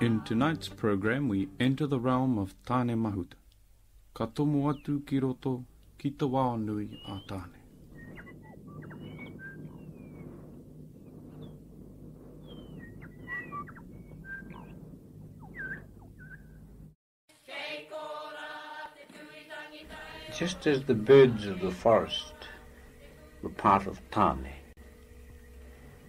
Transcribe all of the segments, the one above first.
In tonight's program, we enter the realm of tāne mahuta. Ka tomo atu ki roto ki te wā nui a tāne. Just as the birds of the forest were part of tāne,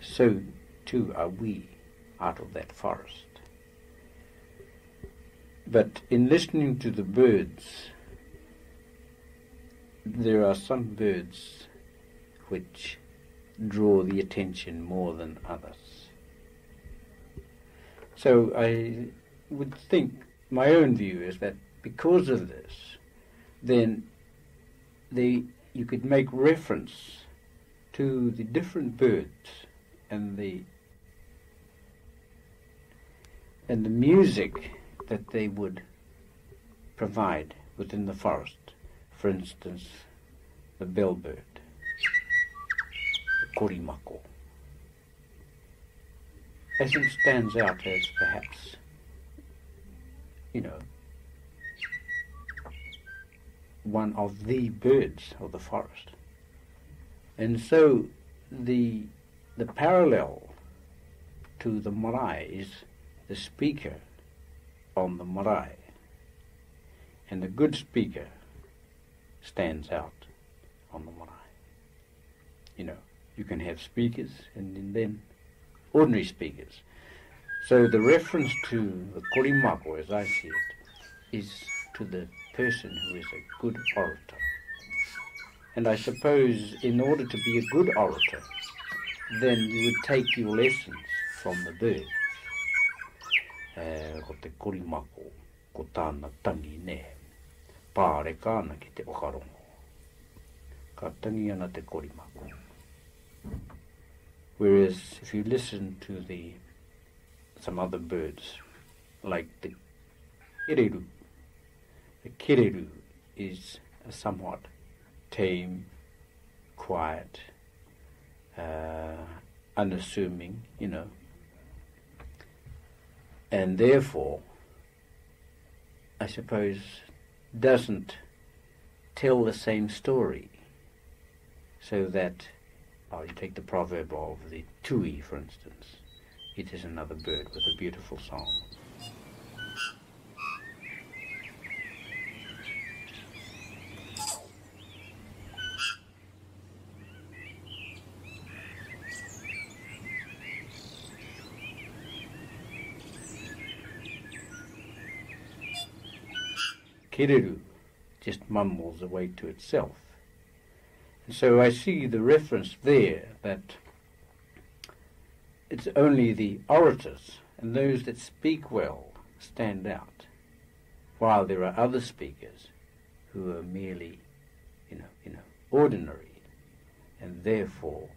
so too are we out of that forest. But in listening to the birds, there are some birds which draw the attention more than others. So I would think, my own view is that because of this, then you could make reference to the different birds and the music that they would provide within the forest. For instance, the bellbird, the korimako, I think stands out as perhaps, one of the birds of the forest. And so the parallel to the marae is the speaker on the marae, and the good speaker stands out on the marae. You can have speakers and then ordinary speakers. So the reference to the korimako, as I see it, is to the person who is a good orator. And I suppose in order to be a good orator, then you would take your lessons from the birds. Ko te korimako, ko tāna tangi ne, pāre kāna ki te okarongo. Ka tangi ana te korimako. Whereas if you listen to some other birds, like the kereru is a somewhat tame, quiet, unassuming, and therefore, I suppose, doesn't tell the same story. So that, you take the proverb of the tui, for instance. It is another bird with a beautiful song. Kereru just mumbles away to itself. And so I see the reference there that it's only the orators and those that speak well stand out, while there are other speakers who are merely, ordinary, and therefore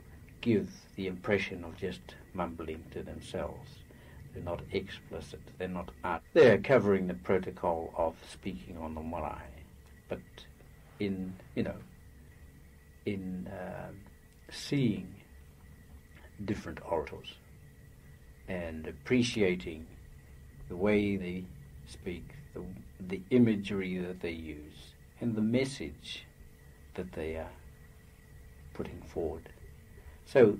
give the impression of just mumbling to themselves. They're not explicit, they're not art. They're covering the protocol of speaking on the marae, but in seeing different orators and appreciating the way they speak, the imagery that they use, and the message that they are putting forward. So,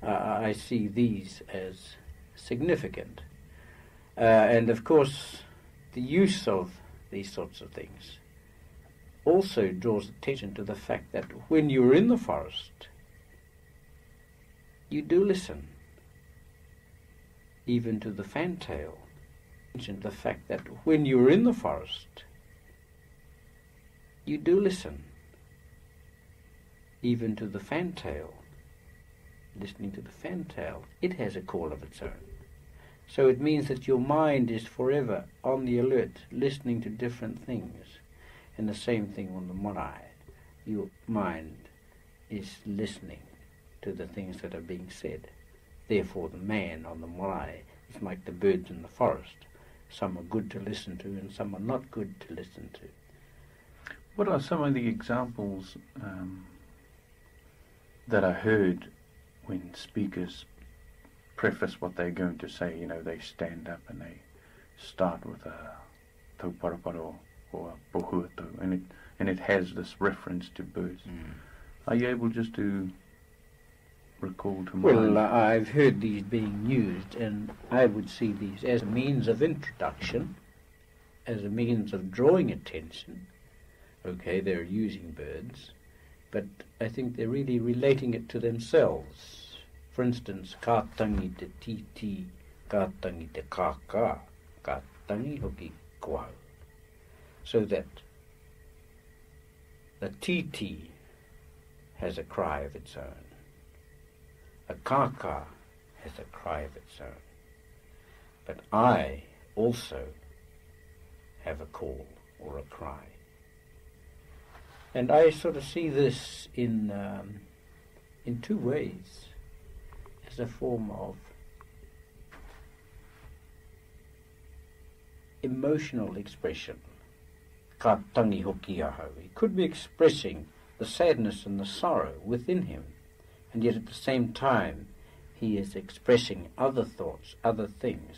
I see these as significant. And of course, the use of these sorts of things also draws attention to the fact that when you're in the forest, you do listen, even to the fantail. The fact that when you're in the forest, you do listen, even to the fantail. Listening to the fantail, it has a call of its own. So it means that your mind is forever on the alert, listening to different things. And the same thing on the marae. Your mind is listening to the things that are being said. Therefore the man on the marae is like the birds in the forest, Some are good to listen to and some are not good to listen to. What are some of the examples that are heard when speakers preface what they're going to say? You know, they stand up and they start with a tauparaparo or a pohuato, and it has this reference to birds. Are you able just to recall to mind? Well, I've heard these being used, and I would see these as a means of introduction, as a means of drawing attention. Okay, they're using birds, but I think they're really relating it to themselves. For instance, kātangi te titi, kātangi te kākā, kātangi hoki koau. So that the titi has a cry of its own. A kākā has a cry of its own. But I also have a call or a cry. And I sort of see this in two ways, as a form of emotional expression. Ka tangi hoki aho. He could be expressing the sadness and the sorrow within him, and yet at the same time he is expressing other thoughts, other things.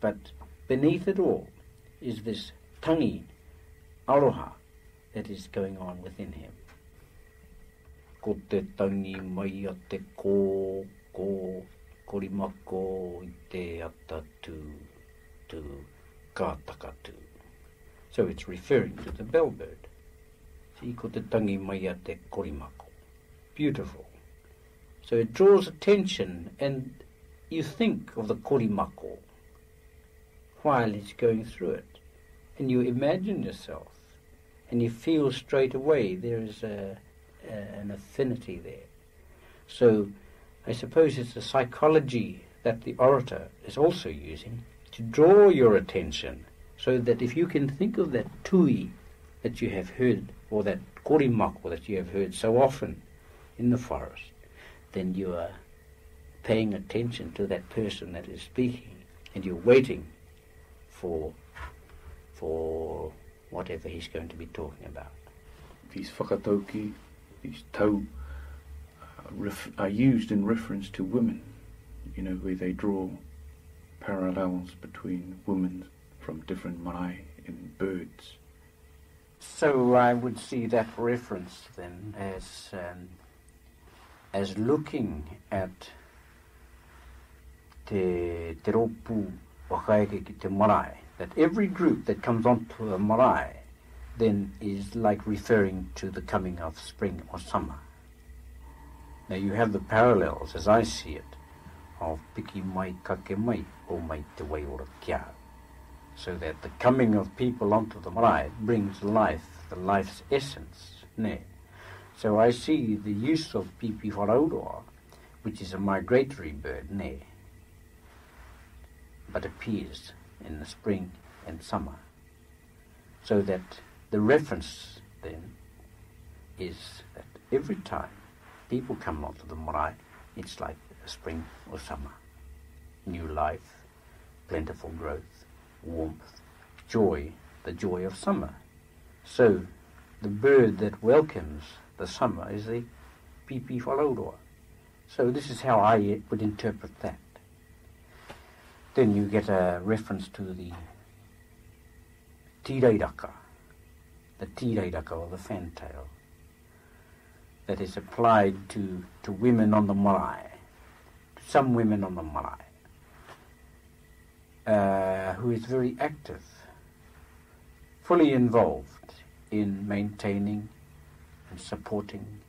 But beneath it all is this tangi aroha that is going on within him. Ko te tangi mai a te ko korimako I te ata tu kātakatu. So it's referring to the bellbird. Si ko te tangi mai a te korimako. Beautiful. So it draws attention, and you think of the korimako while it's going through it, and you imagine yourself, and you feel straight away there is an affinity there. So I suppose it's a psychology that the orator is also using to draw your attention, so that if you can think of that tui that you have heard, or that korimako that you have heard so often in the forest, then you are paying attention to that person that is speaking, and you're waiting for whatever he's going to be talking about. These whakatauki, these tau, are used in reference to women, you know, where they draw parallels between women from different marae and birds. So I would see that reference then as looking at te ropu whakaeke ki te marae, that every group that comes onto a marae then is like referring to the coming of spring or summer. Now you have the parallels, as I see it, of piki mai kake mai o mai te wai ora kia. So that the coming of people onto the marae brings life, the life's essence. Ne. So I see the use of pipi wharauroa, which is a migratory bird, ne, but appears in the spring and summer. So that the reference then is that every time people come onto the marae, it's like a spring or summer. New life, plentiful growth, warmth, joy, the joy of summer. So the bird that welcomes the summer is the pipi wharauroa. So this is how I would interpret that. Then you get a reference to the tireiraka, or the fantail, that is applied to women on the marae, to some women on the marae, who is very active, fully involved in maintaining and supporting,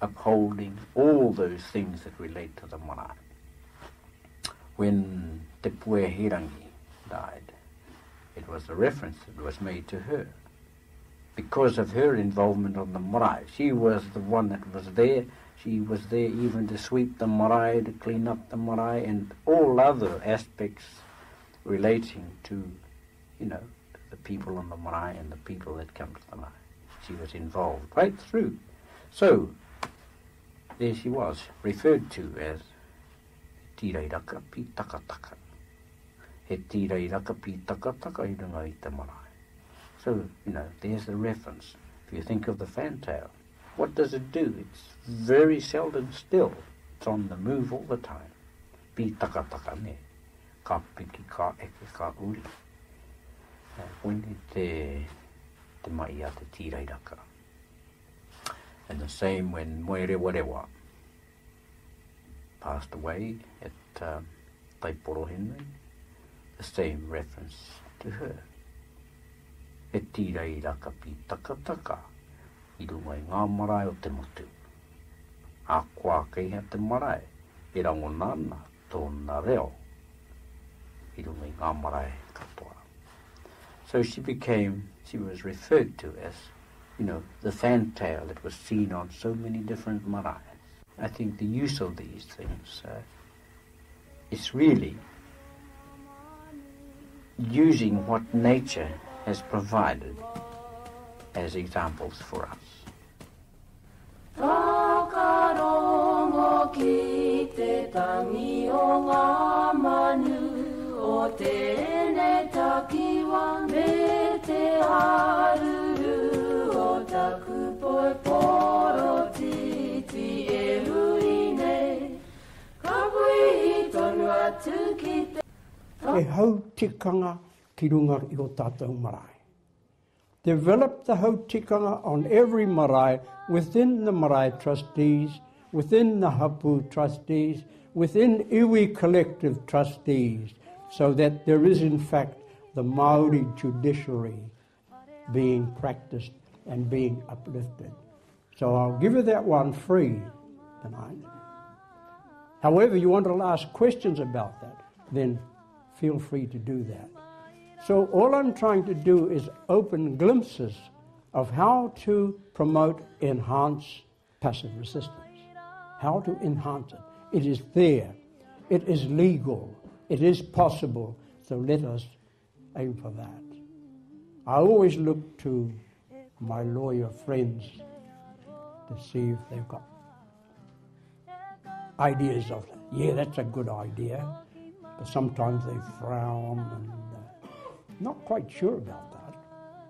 upholding all those things that relate to the marae. When Te Huirangi died, it was a reference that was made to her. Because of her involvement on the marae, she was the one that was there. She was there even to sweep the marae, to clean up the marae, and all other aspects relating to, the people on the marae and the people that come to the marae. She was involved right through. So there she was, referred to as tireiraka pi takataka. he tīrei raka pi takataka I runga I te marae. So, there's the reference. If you think of the fantail, what does it do? It's very seldom still. It's on the move all the time. Pi takataka ne. Ka piki, ka eke, ka uri. When te mai a te tīrei raka. And the same when Moerewarewa passed away at Taiporohēnui, the same reference to her. He tīrei raka pi takataka I runga I ngā marae o te motu. A kua kei ha te marae, e rango nana tōna reo. I runga I ngā marae katoa. So she was referred to as, the fantail that was seen on so many different marae. I think the use of these things is really using what nature has provided as examples for us. Whakarongo ki te tangi o ngā manu o tēnei takiwa me te haruru o taku poi poro titi e hui nei ka pui I tonu atu ki te E hau tikanga ki runga I o tātou marae. Develop the hau tikanga on every marae within the marae trustees, within the hapu trustees, within iwi collective trustees, so that there is in fact the Māori judiciary being practiced and being uplifted. So I'll give you that one free tonight. However, you want to ask questions about that, then feel free to do that. So all I'm trying to do is open glimpses of how to promote, enhance passive resistance. How to enhance it. It is there. It is legal. It is possible. So let us aim for that. I always look to my lawyer friends to see if they've got ideas of that. Yeah, that's a good idea. But sometimes they frown and not quite sure about that.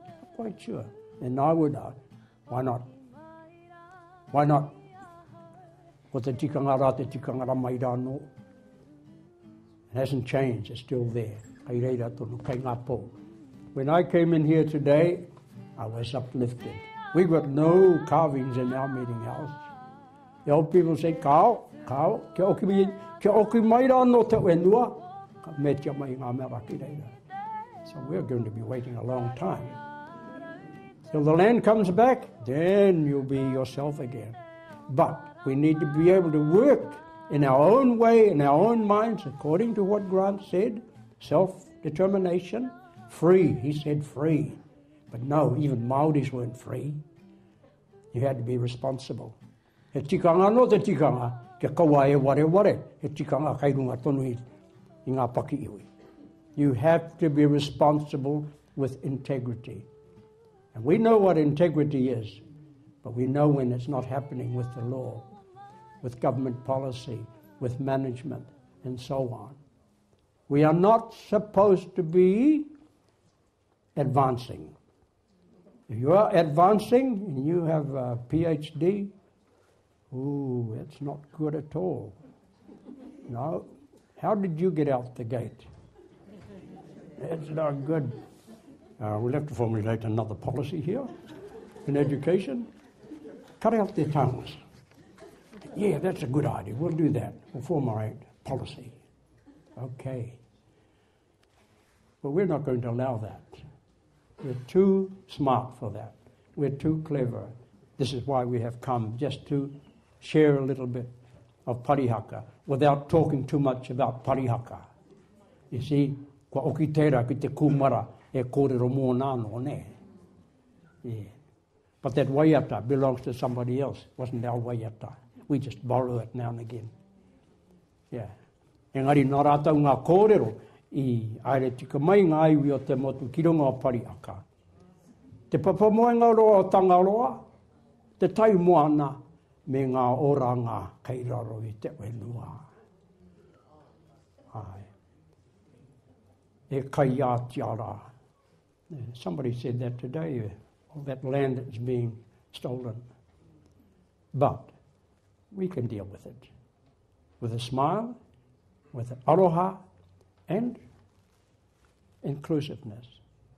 Not quite sure. And I would, why not? Why not? Ko te tikanga rā mai rāno. It hasn't changed, it's still there. Kai reira tonu, kai ngā pō. When I came in here today, I was uplifted. We've got no carvings in our meeting house. The old people say, kao, kia oki mai rāno te wenua, ka metia mai ngā mera ki reira. So we're going to be waiting a long time. Till the land comes back, then you'll be yourself again. But we need to be able to work in our own way, in our own minds, according to what Grant said, self-determination, free. He said free. But no, even Māoris weren't free. You had to be responsible. He tikanga no te tikanga, kia kaua e ware, he tikanga kai runga tonu I ngā paki iwi. You have to be responsible with integrity. And we know what integrity is, but we know when it's not happening with the law, with government policy, with management, and so on. We are not supposed to be advancing. If you are advancing and you have a PhD, ooh, that's not good at all. No. How did you get out the gate? That's not good. We'll have to formulate another policy here in education. Cut out their tongues. Yeah, that's a good idea. We'll do that. We'll formulate policy. Okay. But we're not going to allow that. We're too smart for that. We're too clever. This is why we have come, just to share a little bit of parihaka without talking too much about parihaka. You see, kua oki tērā ki te kumara e kōrero mō nāno, ne? Yeah. But that waiata belongs to somebody else. It wasn't our waiata. We just borrow it now and again. Yeah. Engari nā rātau ngā kōrero I aere tika mai ngā iwi o te motu ki runga o parihaka. Te papamoenga roa o tangaroa, te tai moana me ngā oranga kei raro I te wenua. Ai. e kai ātiara. Somebody said that today, all that land that's being stolen. But we can deal with it with a smile, with aroha, and inclusiveness.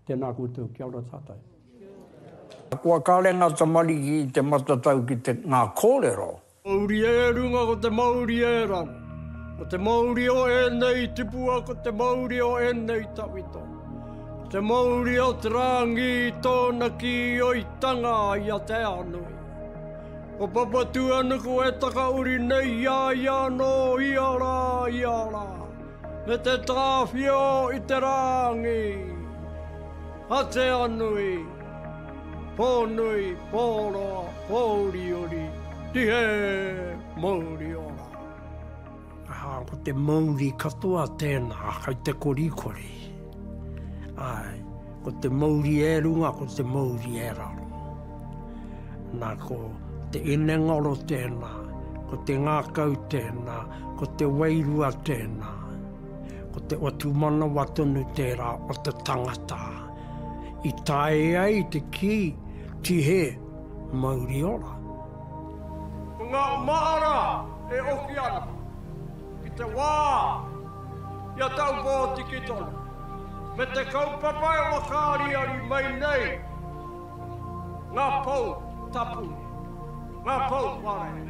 Tēnā koutou, kia ora tātai. Kua kārenga tamari ki te matatau ki te ngā kōrero. Māori e runga ko te Māori e rau. Ko te Māori o e nei tipua, ko te Māori o e nei tawito. Ko te Māori o te rangi tōna ki o i tanga i a te anui. Ko papatu anu ko e takauri nei ia no iara. Me te tāwhio i te rangi. A te anui. Pōnui, pōroa, pōriori. Tihe Māori ora. Ko te Māori katoa tēnā, kai te korikori. Ai, ko te Māori e runga, ko te Māori e raro. Nā ko te inengaro tēnā, ko te ngākau tēnā, ko te wairua tēnā, ko te watumana watunu tērā o te tangata. I tae ai te ki, tihe Māori ora. Ko ngā maara e oki ana, ki te wā, ia tau pōti ki tonu. Me te kaupapa e wakāri ari mai nei, ngā pau tapu, ngā pau ware.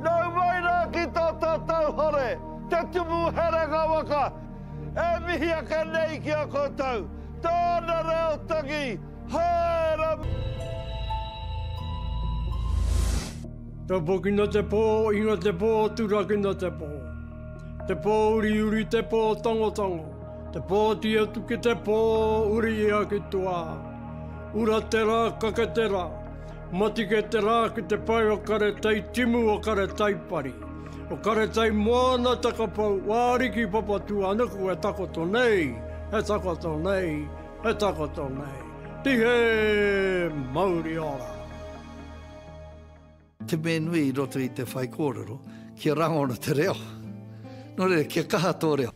Nau mai rā ki tō tātou hore, te tumu here ngā waka, e mihi aka nei ki a koutou, tōna reo tangi, haera. Te pokina te pō, inga te pō, turakina te pō. Te pō uri te pō tongotongo. Te pō tiatu ki te pō uri ia ki tua. Ura te rā kake te rā. Mati ke te rā ki te pai o kare tei timu o kare taipari. O kare tei moana takapau. Wāriki papatu anaku e takoto nei. E takoto nei. E takoto nei. Tihe Māori ora. Te menui I roto I te whai kōrero, kia rangona te reo. Nō re, kia kaha tō reo.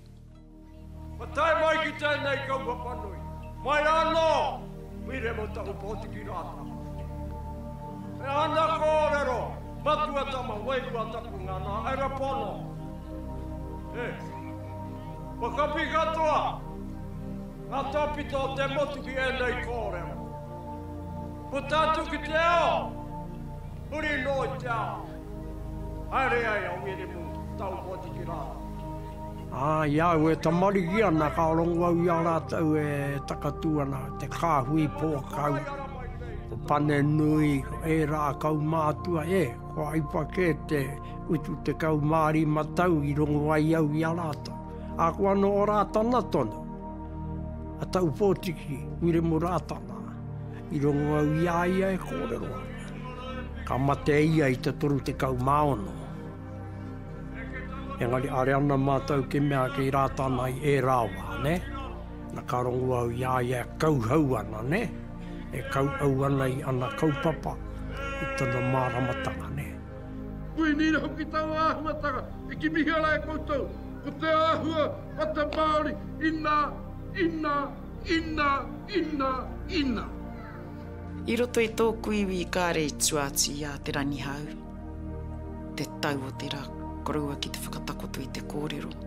Ma tai mai ki tēnei kaupapanui. Mai anō, mire mo tau pōti ki rāta. E ana kōrero, matua tama, wairua tapu ngana, aira pono. E, wakapi katoa, ngā tōpito te motu ki enei kōrero. Putatu ki te ao, Uri no te ao. Haere ai au ere mu tau poti ki rā. Iau e tamari ki ana ka rongo au ia rātau e takatu ana te kāhui pōkau. Ko pane nui e rā kaumātua ko aipake te utu te kaumāri matau I rongo ai au ia rātau. Ko ano o rātana tonu. A tau poti ki ure mu rātana. I rongo au ia e kōreroa. Ka mate ia I te toru te kaumaono. Engari are ana mātou ke mea kei rātana I rāwa, ne? Na ka rongo au ia kauhau ana, ne? E kauhau ana I ana kaupapa I tana māramatanga, ne? Kui nira hoki tau āhuatanga, e ki mihi ala e koutou, ko te āhua a te Māori, ina. I roto I tōku iwi I kāre I tuati a te ranihau. Te tau o te rā korua ki te whakatakoto I te kōrero.